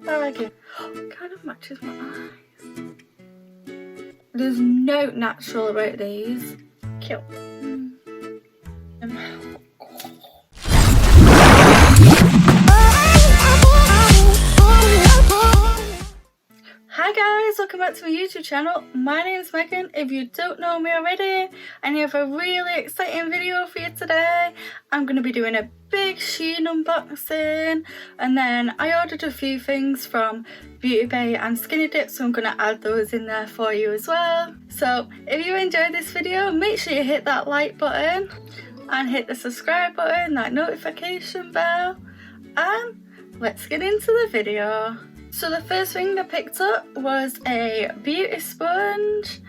Bargain. Kind of matches my eyes. There's no natural about these. Cute. Hi guys, welcome back to my YouTube channel. My name is Megan. If you don't know me already, and you have a really exciting video for you today. I'm going to be doing a big SHEIN unboxing, and then I ordered a few things from Beauty Bay and SKINNYDIP, so I'm going to add those in there for you as well. So if you enjoyed this video, make sure you hit that like button and hit the subscribe button, that notification bell, and let's get into the video. So the first thing I picked up was a beauty sponge,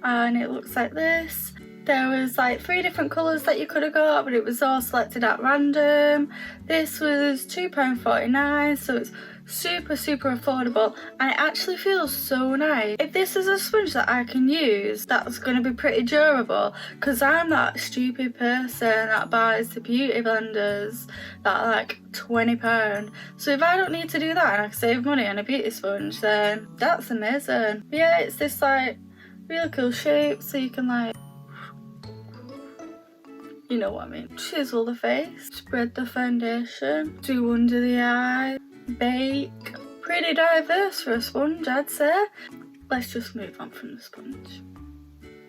and it looks like this. There was like 3 different colours that you could have got, but it was all selected at random. This was £2.49, so it's super affordable, and it actually feels so nice. If this is a sponge that I can use, that's going to be pretty durable, because I'm that stupid person that buys the beauty blenders that are like £20. So if I don't need to do that and I can save money on a beauty sponge, then that's amazing. But yeah, it's this like really cool shape, so you can like, you know what I mean, chisel the face, spread the foundation, do under the eye, bake. Pretty diverse for a sponge, I'd say. Let's just move on from the sponge.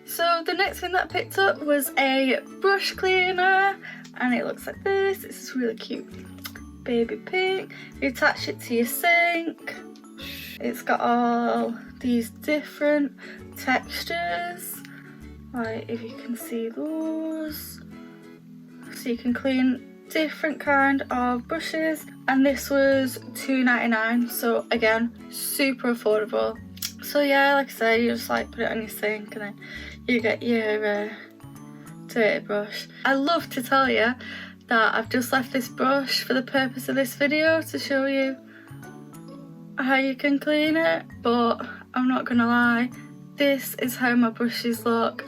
So the next thing that I picked up was a brush cleaner, and it looks like this. It's really cute baby pink. You attach it to your sink. It's got all these different textures, like if you can see those. So you can clean different kind of brushes, and this was £2.99, so again super affordable. So yeah, like I said, you just like put it on your sink and then you get your dirty brush. I love to tell you that I've just left this brush for the purpose of this video to show you how you can clean it, but I'm not gonna lie, this is how my brushes look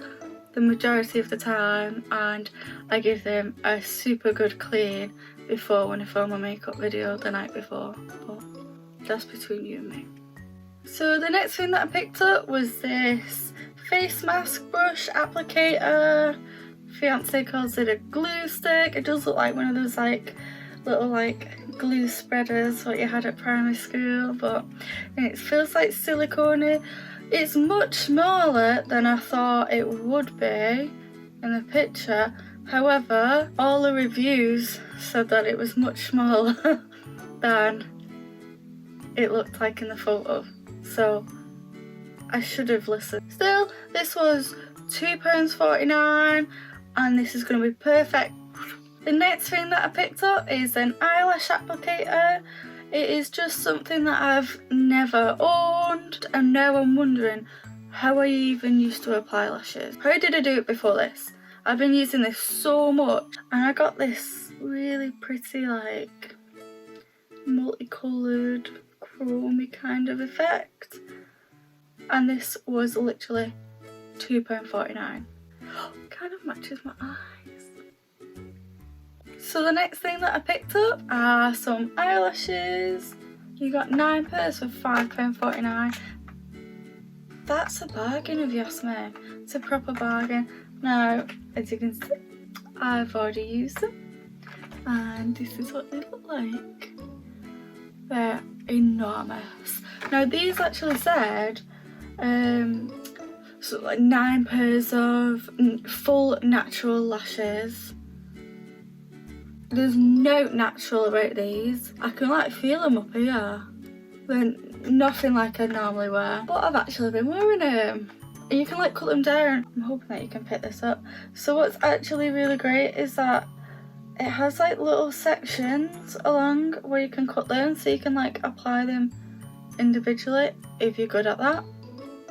the majority of the time, and I give them a super good clean before when I film a makeup video the night before, but that's between you and me. So the next thing that I picked up was this face mask brush applicator. Fiance calls it a glue stick. It does look like one of those like little like glue spreaders what you had at primary school, but it feels like silicone-y. It's much smaller than I thought it would be in the picture. However, all the reviews said that it was much smaller than it looked like in the photo. So I should have listened. Still, this was £2.49, and this is going to be perfect. The next thing that I picked up is an eyelash applicator. It is just something that I've never owned, and now I'm wondering how I even used to apply lashes. How did I do it before this? I've been using this so much, and I got this really pretty like multicoloured chromey kind of effect, and this was literally £2.49. Kind of matches my eyes. So the next thing that I picked up are some eyelashes. You got 9 pairs for £5.49. That's a bargain if you ask me. It's a proper bargain. Now, as you can see, I've already used them, and this is what they look like. They're enormous. Now these actually said so like 9 pairs of full natural lashes. There's no natural about these. I can like feel them up here. They're nothing like I normally wear, but I've actually been wearing them. And you can like cut them down. I'm hoping that you can pick this up. So what's actually really great is that it has like little sections along where you can cut them, so you can like apply them individually if you're good at that.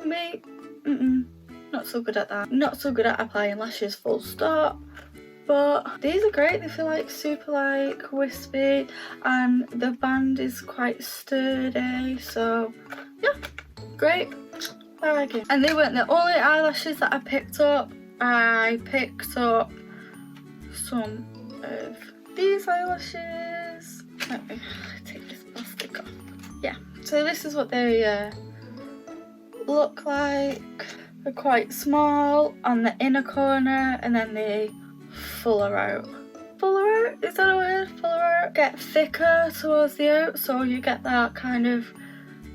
Me, not so good at that. Not so good at applying lashes full stop. But these are great. They feel like super like wispy, and the band is quite sturdy, so yeah, great bargain. And they weren't the only eyelashes that I picked up. I picked up some of these eyelashes. Let me take this plastic off. Yeah, So this is what they look like. They're quite small on the inner corner, and then they fuller out. Fuller out? Is that a word? Fuller out? Get thicker towards the out, so you get that kind of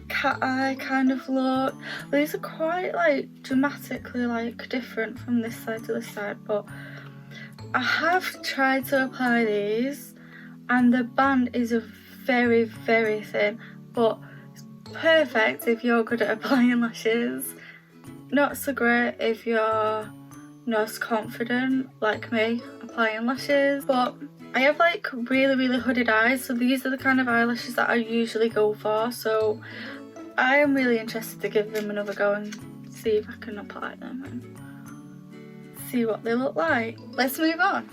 cat eye kind of look. These are quite like dramatically like different from this side to this side, but I have tried to apply these and the band is very, very thin, but it's perfect if you're good at applying lashes. Not so great if you're not confident like me applying lashes, but I have like really, really hooded eyes, so these are the kind of eyelashes that I usually go for, so I am really interested to give them another go and see if I can apply them and see what they look like. Let's move on.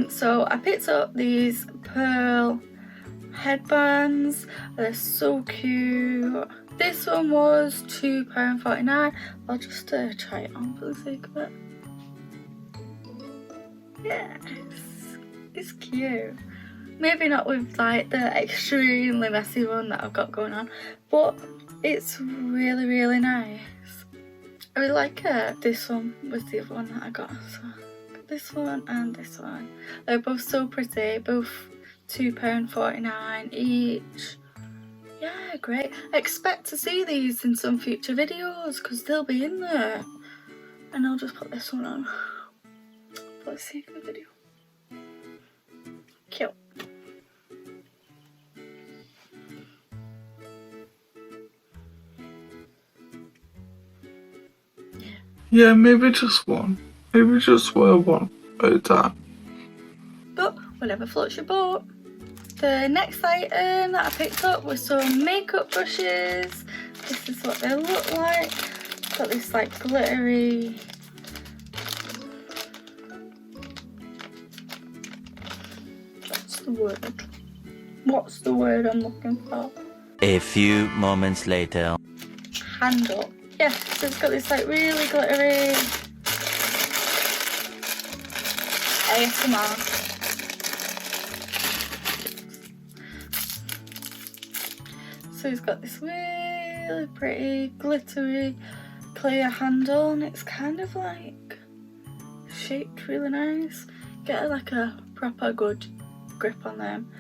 So I picked up these pearl headbands. They're so cute. This one was £2.49. I'll just try it on for the sake of it. Yes, it's cute. Maybe not with like the extremely messy one that I've got going on, but it's really, really nice. I really like it. This one was the other one that I got. So this one and this one. They're both so pretty, both £2.49 each. Yeah, great. I expect to see these in some future videos because they'll be in there. And I'll just put this one on for the sake of the video. Cute. Yeah, maybe just one. Maybe just wear one at a time. But whatever floats your boat. The next item that I picked up was some makeup brushes. This is what they look like. Got this like glittery what's the word I'm looking for? A few moments later. Handle. Yeah, so it's got this like really glittery ASMR. So it's got this really pretty glittery clear handle and it's kind of like shaped really nice. Get like a proper good grip on them.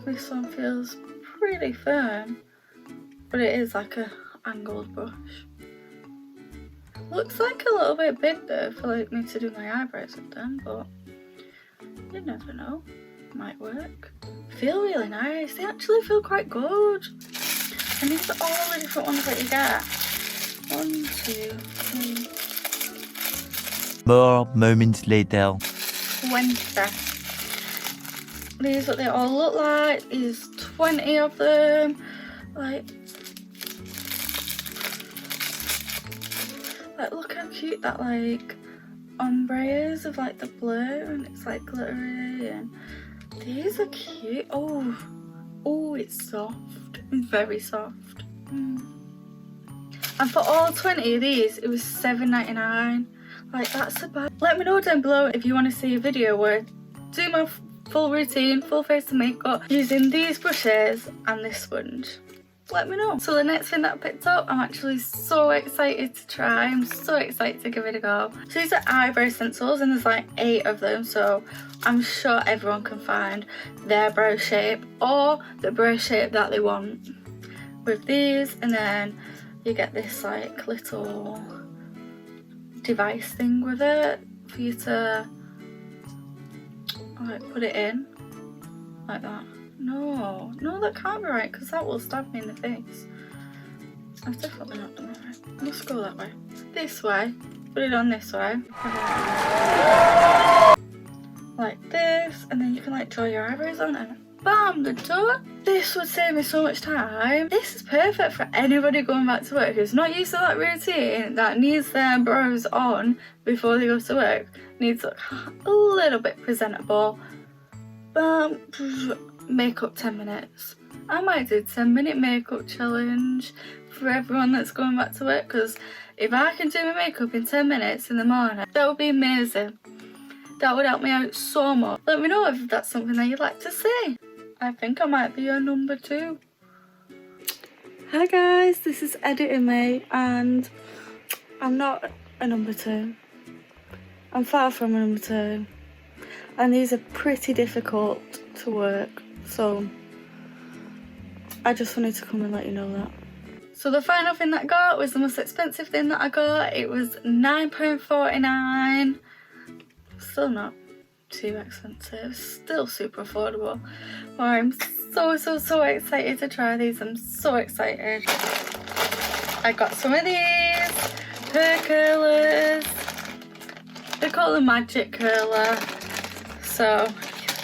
This one feels pretty firm, but it is like a angled brush. Looks like a little bit big though for like me to do my eyebrows with them, but you never know, might work. Feel really nice. They actually feel quite good. And these are all the different ones that you get. 1, 2, 3. More moments later. 20. These what they all look like. Is 20 of them. Like look how cute that like ombre is of like the blue and it's like glittery and these are cute. Oh, it's soft. It's very soft. And for all 20 of these, it was £7.99. Like that's about. Let me know down below if you want to see a video where I do my full routine, full face of makeup using these brushes and this sponge. Let me know. So the next thing that I picked up, I'm actually so excited to try. I'm so excited to give it a go. So these are eyebrow stencils and there's like 8 of them, so I'm sure everyone can find their brow shape or the brow shape that they want with these. And then you get this like little device thing with it for you to like put it in like that. No, that can't be right because that will stab me in the face. I've definitely not done that right. Let's go that way. This way. Put it on this way. Like this, and then you can like draw your eyebrows on and bam, the door. This would save me so much time. This is perfect for anybody going back to work who's not used to that routine, that needs their brows on before they go to work. Needs to look a little bit presentable. Bam. Makeup 10 minutes. I might do 10-minute makeup challenge for everyone that's going back to work because if I can do my makeup in 10 minutes in the morning, that would be amazing. That would help me out so much. Let me know if that's something that you'd like to see. I think I might be your number 2. Hi guys, this is Editing Me, and I'm not a number 2. I'm far from a number 2. And these are pretty difficult to work, so I just wanted to come and let you know that. So the final thing that I got was the most expensive thing that I got. It was £9.49. Still not too expensive, still super affordable. But I'm so excited to try these. I'm so excited. I got some of these hair curlers. They call them magic curler. So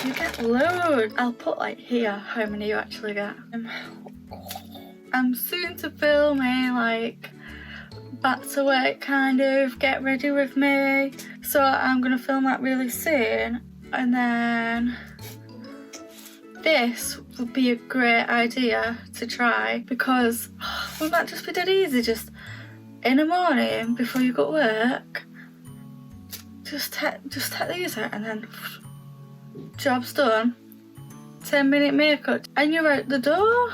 you get loads. I'll put like here how many you actually get. I'm soon to film a like back to work kind of get ready with me. So I'm gonna film that really soon, and then this would be a great idea to try because wouldn't that just be dead easy? Just in the morning before you go to work, just take these out and then job's done. 10-minute makeup and you're out the door.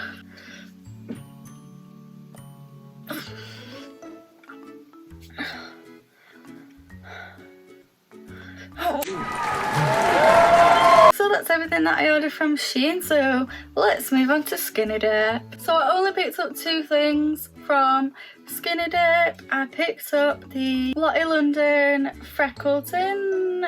So that's everything that I ordered from SHEIN, so let's move on to SKINNYDIP. So I only picked up 2 things from SKINNYDIP. I picked up the Lottie London Freckle Tin.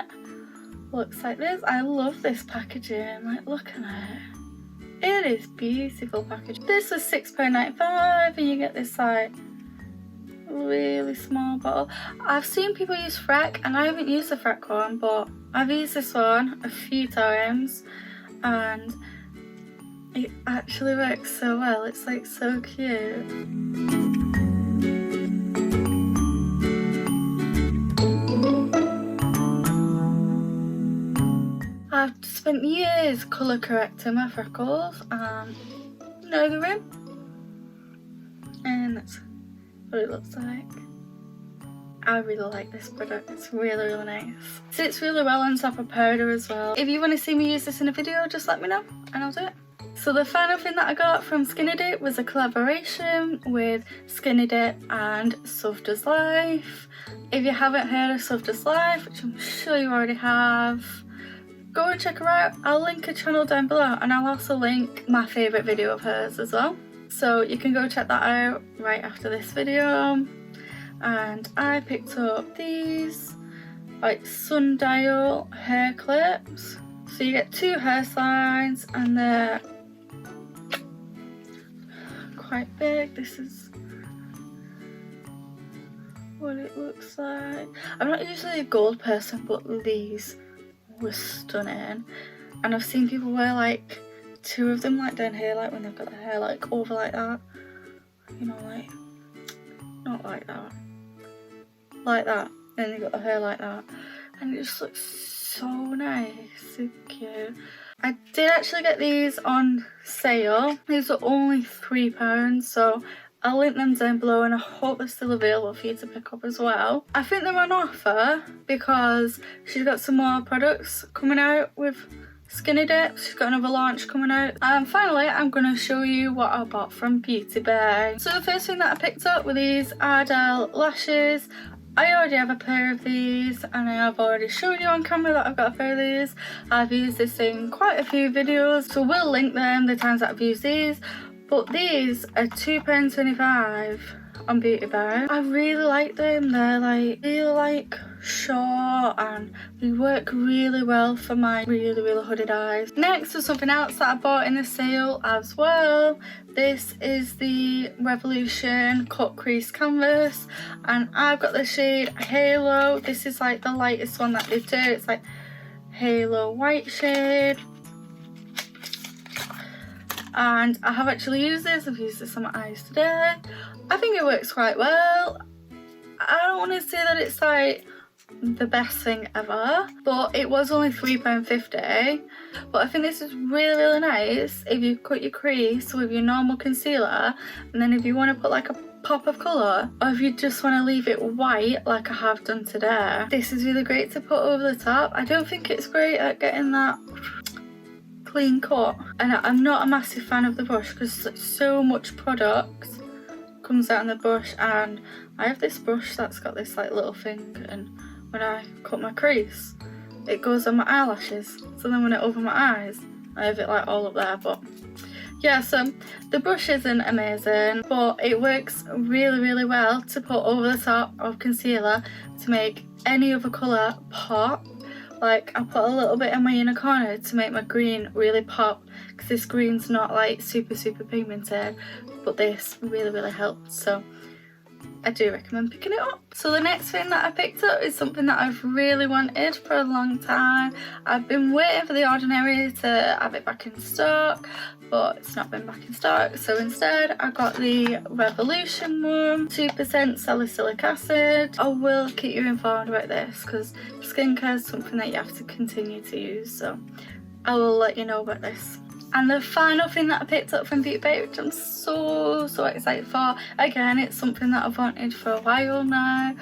Looks like this. I love this packaging, like look at it. It is beautiful packaging. This was £6.95 and you get this like really small bottle. I've seen people use Freck and I haven't used the Freck one, but I've used this one a few times and it actually works so well. It's like so cute. I've spent years colour correcting my freckles and now they're in. And that's what it looks like. I really like this product, it's really nice. It sits really well on top of powder as well. If you want to see me use this in a video, just let me know and I'll do it. So the final thing that I got from SKINNYDIP was a collaboration with SKINNYDIP and SOPHDOESLIFE. If you haven't heard of SOPHDOESLIFE, which I'm sure you already have, go and check her out. I'll link her channel down below and I'll also link my favourite video of hers as well. So you can go check that out right after this video. And I picked up these like Sundial hair clips. So you get 2 hair sides and they're quite big. This is what it looks like. I'm not usually a gold person, but these were stunning. And I've seen people wear like 2 of them like down here, like when they've got their hair like over like that, you know, like not like that, like that, then they've got their hair like that, and it just looks so nice, so cute. I did actually get these on sale. These were only £3, so I'll link them down below and I hope they're still available for you to pick up as well. I think they're on offer because she's got some more products coming out with SKINNYDIP. She's got another launch coming out. And finally, I'm going to show you what I bought from Beauty Bay. So the first thing that I picked up were these Ardell Lashes. I already have a pair of these and I have already shown you on camera that I've got a pair of these. I've used this in quite a few videos, so we'll link them the times that I've used these. But these are £2.25 on Beauty Bay. I really like them. They're like really like short and they work really well for my really hooded eyes. Next was something else that I bought in the sale as well. This is the Revolution Cut Crease Canvas and I've got the shade Halo. This is like the lightest one that they do. It's like Halo white shade. And I have actually used this. I've used this on my eyes today. I think it works quite well. I don't want to say that it's like the best thing ever, but it was only £3.50. But I think this is really nice if you cut your crease with your normal concealer, and then if you want to put like a pop of colour, or if you just want to leave it white like I have done today, this is really great to put over the top. I don't think it's great at getting that clean cut, and I'm not a massive fan of the brush because it's so much product comes out on the brush, and I have this brush that's got this like little thing, and when I cut my crease it goes on my eyelashes, so then when I open my eyes I have it like all up there. But yeah, so the brush isn't amazing, but it works really well to put over the top of concealer to make any other colour pop. Like I put a little bit in my inner corner to make my green really pop, because this green's not like super pigmented, but this really helps, so I do recommend picking it up. So the next thing that I picked up is something that I've really wanted for a long time. I've been waiting for The Ordinary to have it back in stock, but it's not been back in stock, so instead I got the Revolution one, 2% salicylic acid. I will keep you informed about this because skincare is something that you have to continue to use, so I will let you know about this. And the final thing that I picked up from Beauty Bay, which I'm so excited for, again it's something that I've wanted for a while now,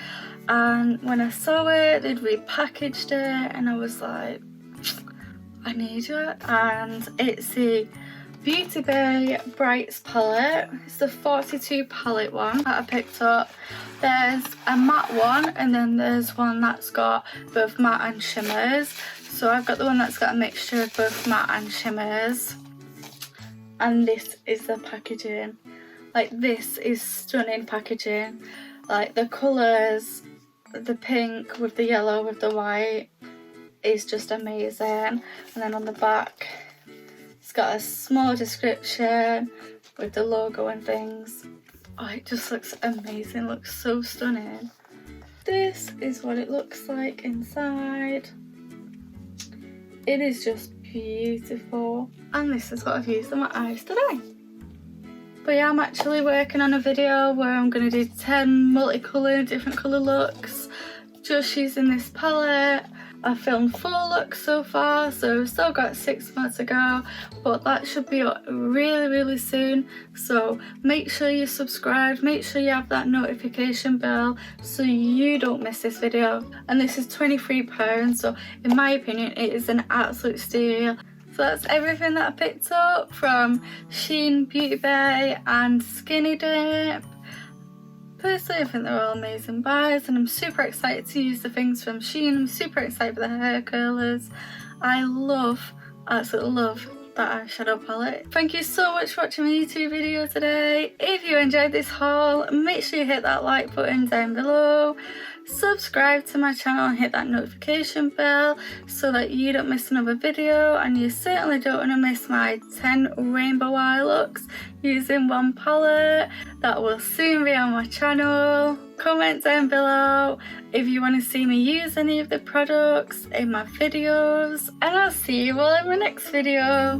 and when I saw it they'd repackaged it and I was like, I need it. And it's the Beauty Bay Brights palette. It's the 42 palette one that I picked up. There's a matte one and then there's one that's got both matte and shimmers. So I've got the one that's got a mixture of both matte and shimmers. And this is the packaging. Like, this is stunning packaging. Like the colours, the pink with the yellow with the white is just amazing. And then on the back it's got a small description with the logo and things. Oh, it just looks amazing, looks so stunning. This is what it looks like inside. It is just beautiful, and this is what I've used on my eyes today. But yeah, I'm actually working on a video where I'm going to do 10 multicoloured different colour looks just using this palette. I've filmed 4 looks so far, so I've still got 6 more to go, but that should be up really soon. So make sure you subscribe, make sure you have that notification bell so you don't miss this video. And this is £23, so in my opinion it is an absolute steal. So that's everything that I picked up from SHEIN, Beauty Bay and SKINNYDIP. Personally, I think they're all amazing buys, and I'm super excited to use the things from SHEIN. I'm super excited for the hair curlers. I absolutely love that eyeshadow palette. Thank you so much for watching my YouTube video today. If you enjoyed this haul, make sure you hit that like button down below. Subscribe to my channel and hit that notification bell so that you don't miss another video, and you certainly don't want to miss my 10 rainbow eye looks using one palette that will soon be on my channel. Comment down below if you want to see me use any of the products in my videos, and I'll see you all in my next video.